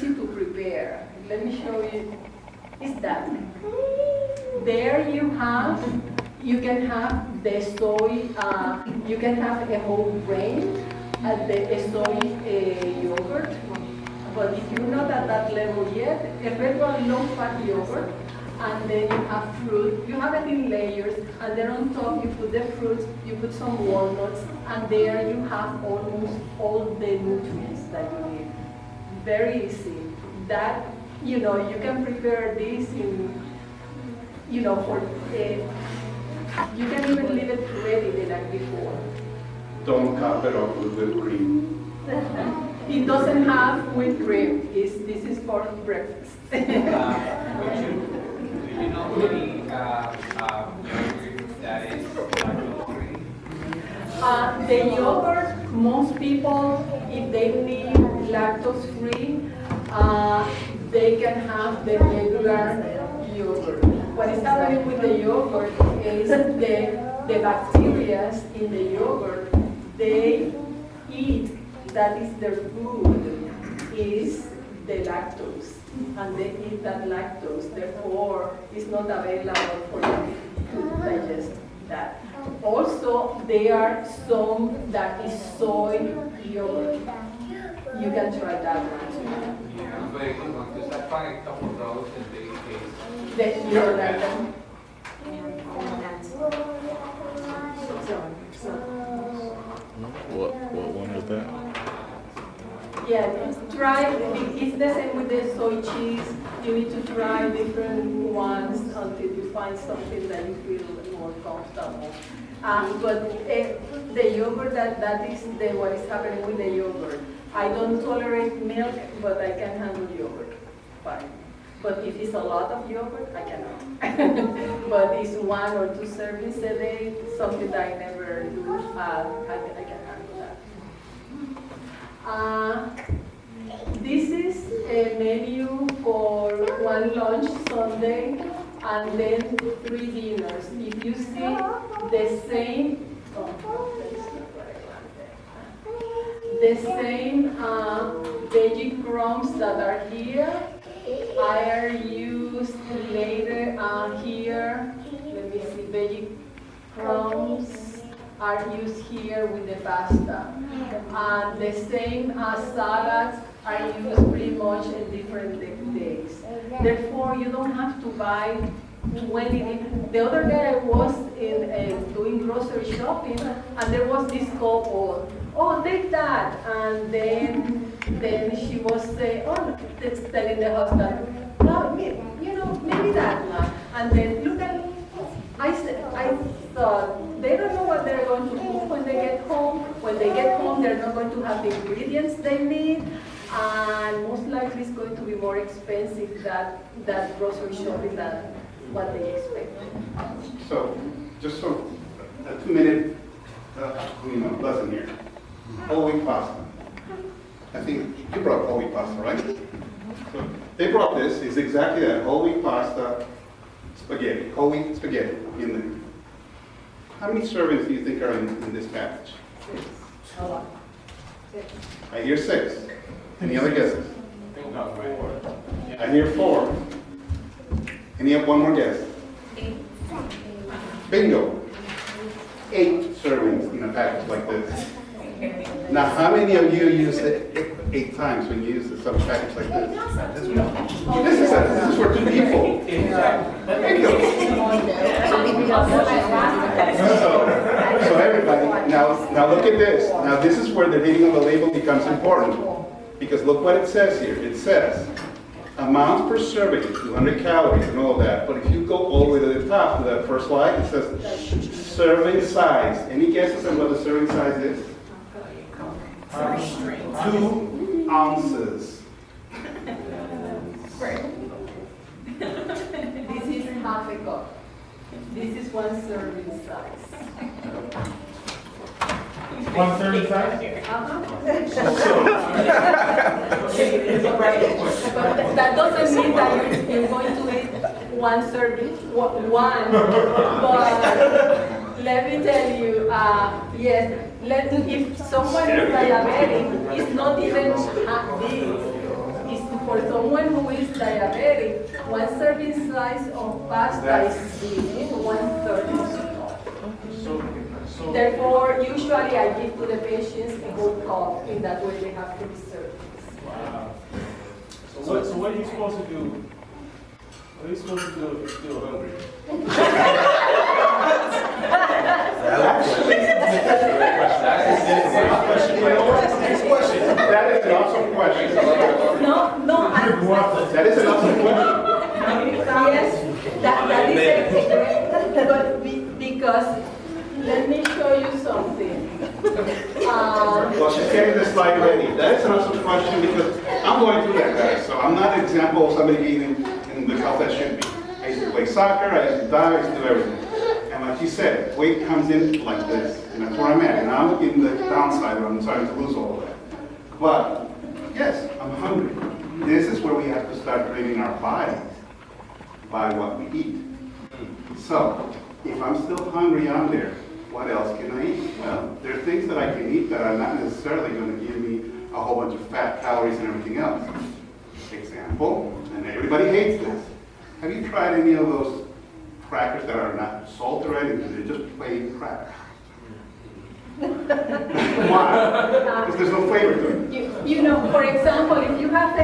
easy to prepare. Let me show you. Is that there you can have the soy. You can have a whole grain at the soy yogurt. But if you're not at that level yet, a regular low-fat yogurt, and then you have fruit. You have it in layers, and then on top you put the fruits, you put some walnuts, and there you have almost all the nutrients that you need. Very easy. That, you can prepare this in, you can even leave it ready the night before. Don't top it off with whipped cream. It doesn't have whipped cream. This is for breakfast. Do you know any yogurt that is lactose-free? The yogurt, most people, if they need lactose-free, they can have the regular yogurt. What is happening with the yogurt is the bacteria in the yogurt, they eat, that is their food, is the lactose. And they eat that lactose, therefore it's not available for them to digest that. Also, there are some that is soy yogurt. You can try that one too. Yeah, very good one, because I tried a couple of those and they taste. You like them? What one is that? Yeah, try, it's the same with the soy cheese. You need to try different ones until you find something that you feel more comfortable. But the yogurt, that is what is happening with the yogurt. I don't tolerate milk, but I can handle yogurt. Fine. But if it's a lot of yogurt, I cannot. But it's 1 or 2 servings a day, something that I never do. I can handle that. This is a menu for 1 lunch Sunday and then 3 dinners. If you see the same, veggie crumbs that are here are used later here. Let me see, veggie crumbs are used here with the pasta. And the same salads are used pretty much in different days. Therefore, you don't have to buy 20. The other day I was doing grocery shopping, and there was this couple. Oh, take that. And then she was saying, telling the husband, no, maybe that one. And then look at, I thought, they don't know what they're going to cook when they get home. When they get home, they're not going to have the ingredients they need. And most likely it's going to be more expensive that grocery shopping than what they expect. So, just a 2-minute lesson here. Whole wheat pasta. I think you brought whole wheat pasta, right? So they brought this. It's exactly that. Whole wheat pasta, spaghetti. Whole wheat spaghetti in there. How many servings do you think are in this package? 6. I hear 6. Any other guesses? I hear 4. Any one more guess? 8. Bingo. 8 servings in a package like this. Now, how many of you use it 8 times when you use some package like this? This is for 2 people. Bingo. So everybody, now look at this. Now this is where the reading of the label becomes important. Because look what it says here. It says, amount per serving, 200 calories and all that. But if you go all the way to the top, to that first slide, it says serving size. Any guesses on what the serving size is? 2 ounces. This is half a cup. This is 1 serving size. 1 serving size? But that doesn't mean that you're going to eat 1 serving, 1. But let me tell you, yes, if someone is diabetic, it's not even this. It's for someone who is diabetic, one serving size of pasta is big, 1/3 is small. Therefore, usually I give to the patients a whole cup, in that way they have 3 servings. Wow. So what are you supposed to do? What are you supposed to do if you're still hungry? Next question. That is an awesome question. No, That is an awesome question. yes, that is a, but because, let me show you something. Well, she's getting the slide ready. That is an awesome question because I'm going through that, guys. So I'm not an example of somebody being in the health that should be. I used to play soccer, I used to dive, I used to do everything. And like you said, weight comes in like this, and that's where I'm at. And I'm in the downside where I'm starting to lose all of that. But yes, I'm hungry. This is where we have to start rating our bodies by what we eat. So if I'm still hungry on there, what else can I eat? Well, there are things that I can eat that are not necessarily going to give me a whole bunch of fat, calories, and everything else. Example, and everybody hates this. Have you tried any of those crackers that are not salt or anything? They're just plain crackers. Why? Because there's no flavor to it. You know, for example, if you have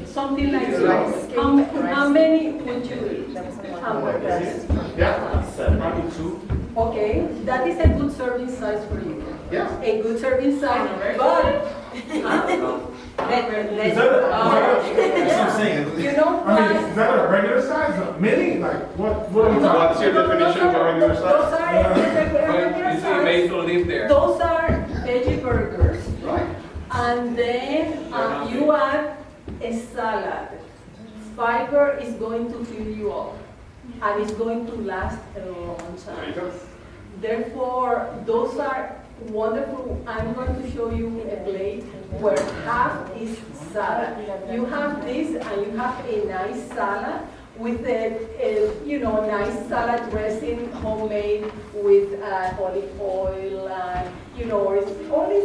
something like rice, how many would you eat? Hamburgers. Yeah. Probably 2. Okay, that is a good serving size for you. Yeah. A good serving size, but Is that that's what I'm saying. you know I mean, what? is that a regular size? A mini? Like, what are we talking What's your definition of a regular size? Those are regular But you see, made size. to live there. Those are veggie burgers. Right. And then you add a salad. Fiber is going to fill you up, and it's going to last a long There you time. go. Therefore, those are wonderful. I'm going to show you a plate where half is salad. You have this, and you have a nice salad with a nice salad dressing, homemade with olive oil, and it's only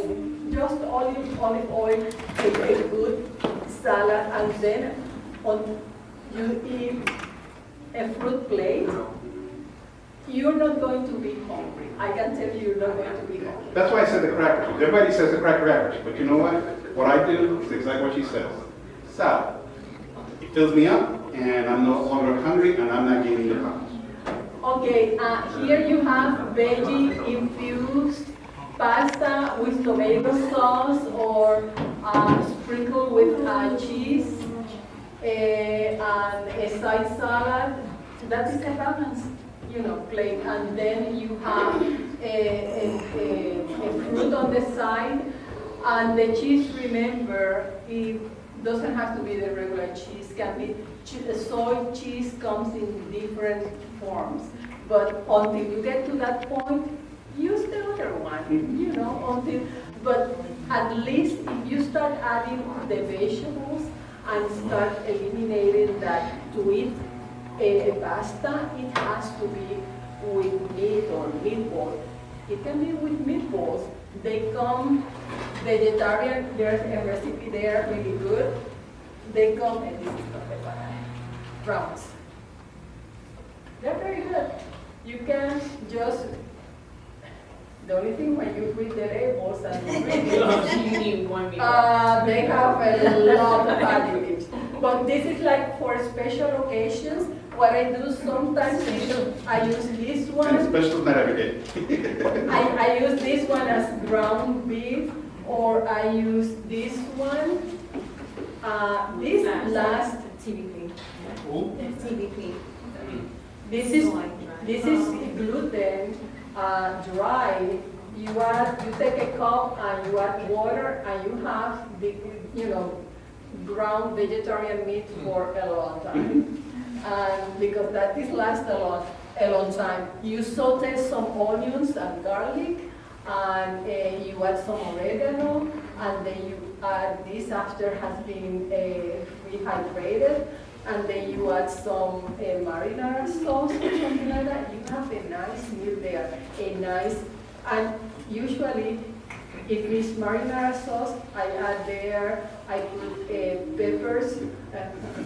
just olive oil, a good salad, and then you eat a fruit plate. You're not going to be hungry. I can tell you, you're not going to be hungry. That's why I said the crackers. Everybody says the cracker average, but you know what? What I do is exactly what she says. Salad. It fills me up, and I'm no longer hungry, and I'm not gaining the pounds. Okay, here you have veggie-infused pasta with tomato sauce or sprinkled with cheese and a side salad. That is a balanced, plate. And then you have a fruit on the side. And the cheese, remember, it doesn't have to be the regular cheese. Can be soy cheese comes in different forms. But until you get to that point, use the other one, but at least if you start adding the vegetables and start eliminating that to eat a pasta, it has to be with meat or meatballs. It can be with meatballs. They come vegetarian, there's a recipe there really good. They come, and this is not the banana, browns. They're very good. You can just, the only thing when you read the labels and ingredients, they have a lot of additives. But this is like for special occasions. What I do sometimes is I use this And one. special not every day. I use this one as ground beef, or I use this one. This last TVP. This is gluten dry. You take a cup and you add water, and you have the ground vegetarian meat for a long time. And because that is last a long time. You saute some onions and garlic, and you add some oregano, and then you add this after has been rehydrated, and then you add some marinara sauce or something like that. You have a nice meal there, and usually If it's marinara sauce, I add there, I put peppers,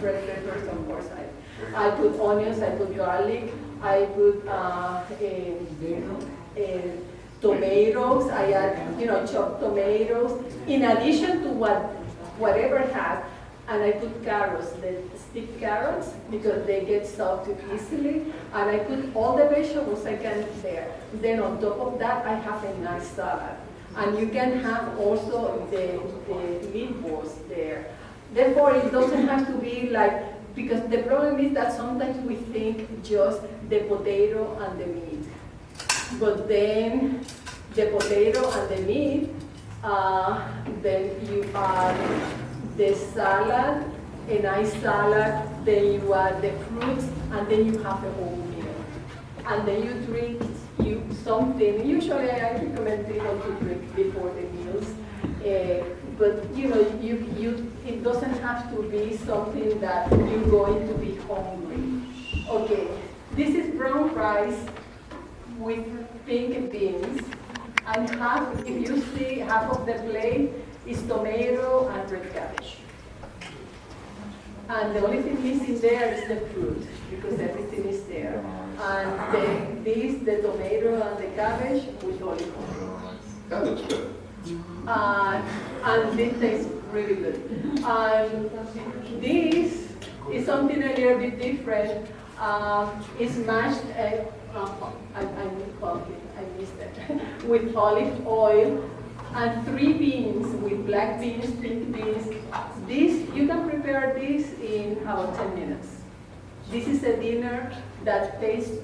red peppers, of course. I put onions, I put garlic, I put tomatoes, I add, chopped tomatoes, in addition to whatever has, and I put carrots, the stick carrots, because they get salted easily, and I put all the vegetables I can there. Then on top of that, I have a nice salad. And you can have also the meatballs there. Therefore, it doesn't have to be like, because the problem is that sometimes we think just the potato and the meat. But then the potato and the meat, then you add the salad, a nice salad, then you add the fruits, and then you have a whole meal. And then you drink something. Usually I recommend people to drink before the meals. But it doesn't have to be something that you're going to be hungry. Okay, this is brown rice with pink beans, and if you see half of the plate is tomato and red cabbage. And the only thing missing there is the fruit, because everything is there. And the tomato and the cabbage with olive oil. That looks good. And it tastes really good. And this is something a little bit different. It's mashed, I missed it, with olive oil, and 3 beans with black beans, pink beans. You can prepare this in about 10 minutes. This is a dinner that tastes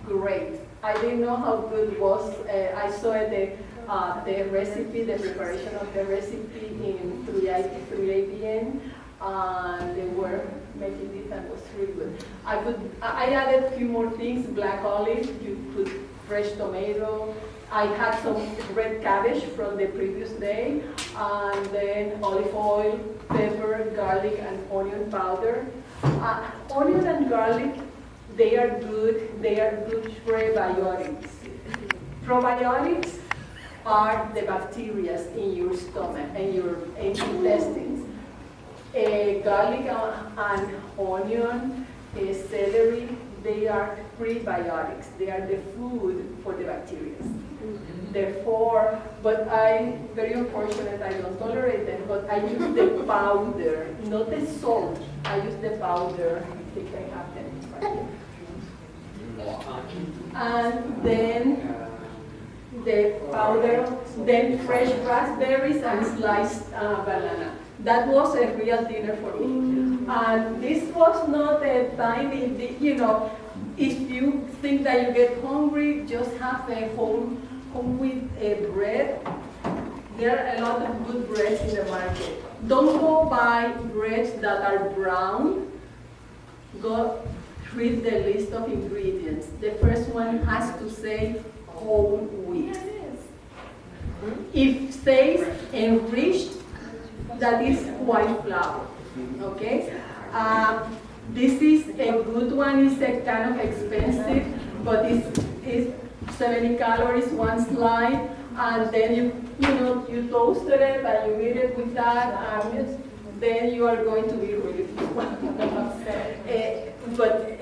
great. I didn't know how good it was. I saw the recipe, the preparation of the recipe in 3APN, and they were making this, and it was really good. I added a few more things: black olive, you put fresh tomato. I had some red cabbage from the previous day, and then olive oil, pepper, garlic, and onion powder. Onion and garlic, they are good prebiotics. Probiotics are the bacteria in your stomach and your intestines. Garlic and onion, celery, they are prebiotics. They are the food for the bacteria. Therefore, but I'm very unfortunate, I don't tolerate them, but I use the powder, not the salt. I use the powder. I think I have them right here. And then the powder, then fresh raspberries and sliced banana. That was a real dinner for me. And this was not a tiny, if you think that you get hungry, just have a whole wheat bread. There are a lot of good breads in the market. Don't go buy breads that are brown. Go read the list of ingredients. The first one has to say whole wheat. If says enriched, that is white flour. Okay? This is a good one. It's a kind of expensive, but it's 70 calories, one slide, and then you toasted it and you eat it with that, and then you are going to be really full. But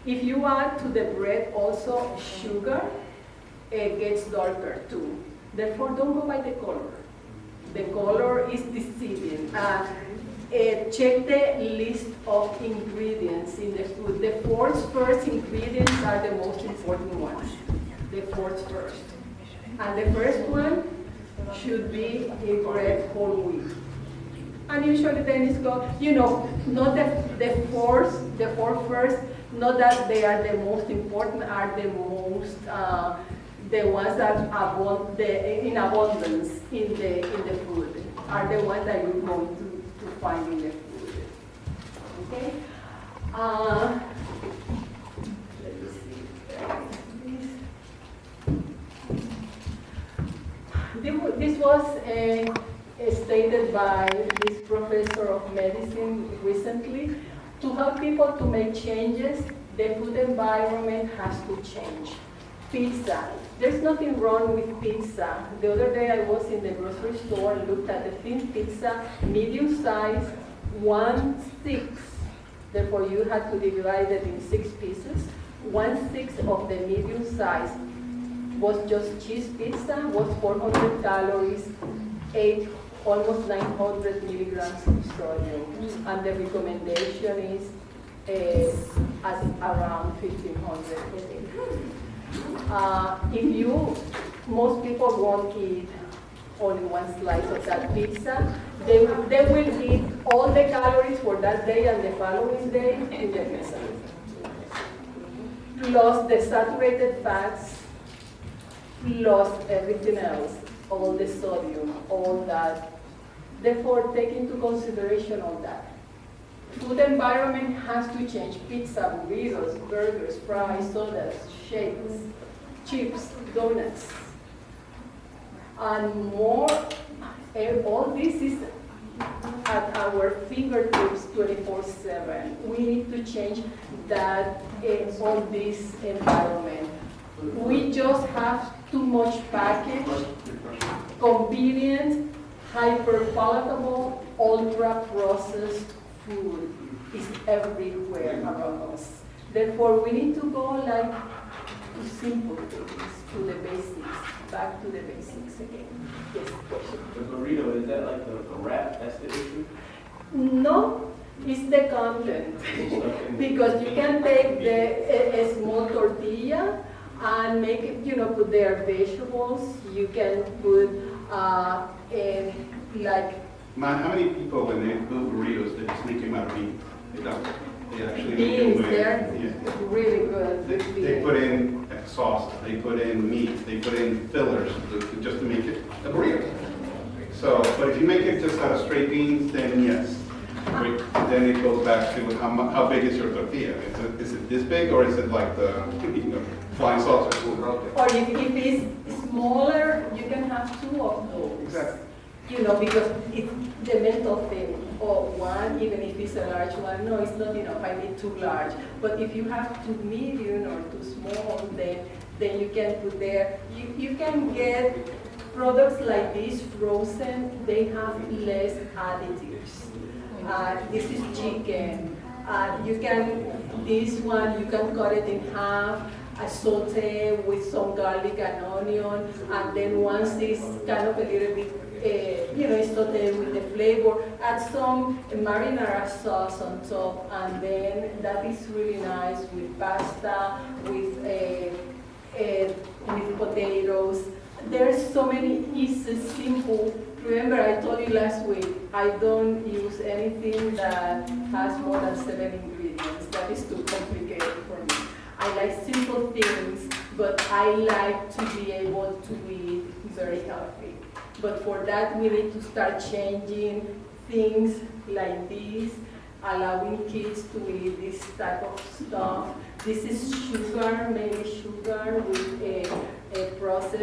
if you add to the bread also sugar, it gets darker too. Therefore, don't go by the color. The color is deceiving. Check the list of ingredients in the food. The 4 first ingredients are the most important ones. The 4 first. And the first one should be a bread whole wheat. And usually then it's got, not the 4 first, not that they are the most important, are the most, the ones that in abundance in the food, are the ones that you're going to find in the food. Okay? Let me see. This was stated by this professor of medicine recently. To help people to make changes, the food environment has to change. Pizza. There's nothing wrong with pizza. The other day I was in the grocery store and looked at the thin pizza, medium size, 1/6. Therefore, you had to divide it in 6 pieces. 1/6 of the medium size was just cheese pizza, was 400 calories, almost 900 milligrams of sodium. And the recommendation is at around 1,500. Most people won't eat only one slice of that pizza. They will eat all the calories for that day and the following day in the pizza. Plus the saturated fats, plus everything else, all the sodium, all that. Therefore, take into consideration all that. Food environment has to change. Pizza, burritos, burgers, fries, sodas, shakes, chips, donuts, and more. All this is at our fingertips 24/7. We need to change that on this environment. We just have too much packaged, convenient, hyper-palatable, ultra-processed food is everywhere around us. Therefore, we need to go like to simple things, to the basics, back to the basics again. Yes, question. The burrito, is that like the wrap, that's the issue? No, it's the content. Because you can take a small tortilla and make it, put there vegetables. You can put Man, how many people, when they do burritos, they just make them out of meat? They don't. They actually make beans, them with, they're yeah. really good. They put in sauce, they put in meat, they put in fillers just to make it a burrito. So, but if you make it just out of straight beans, then yes. Then it goes back to how big is your tortilla? Is it this big, or is it like the flying saucer? Or if it's smaller, you can have 2 of those. Exactly. Because it's the mental thing. Or one, even if it's a large one, no, it's not enough. I need 2 large. But if you have 2 medium or 2 small, then you can put there. You can get products like this frozen. They have less additives. This is chicken. This one you can cut it in half. A saute with some garlic and onion, and then once it's kind of a little bit, it's sauteed with the flavor, add some marinara sauce on top, and then that is really nice with pasta, with potatoes. There's so many easy, simple. Remember, I told you last week, I don't use anything that has more than 7 ingredients. That is too complicated for me. I like simple things, but I like to be able to eat very healthy. But for that, we need to start changing things like this, allowing kids to eat this type of stuff. This is sugar, maybe sugar with a process.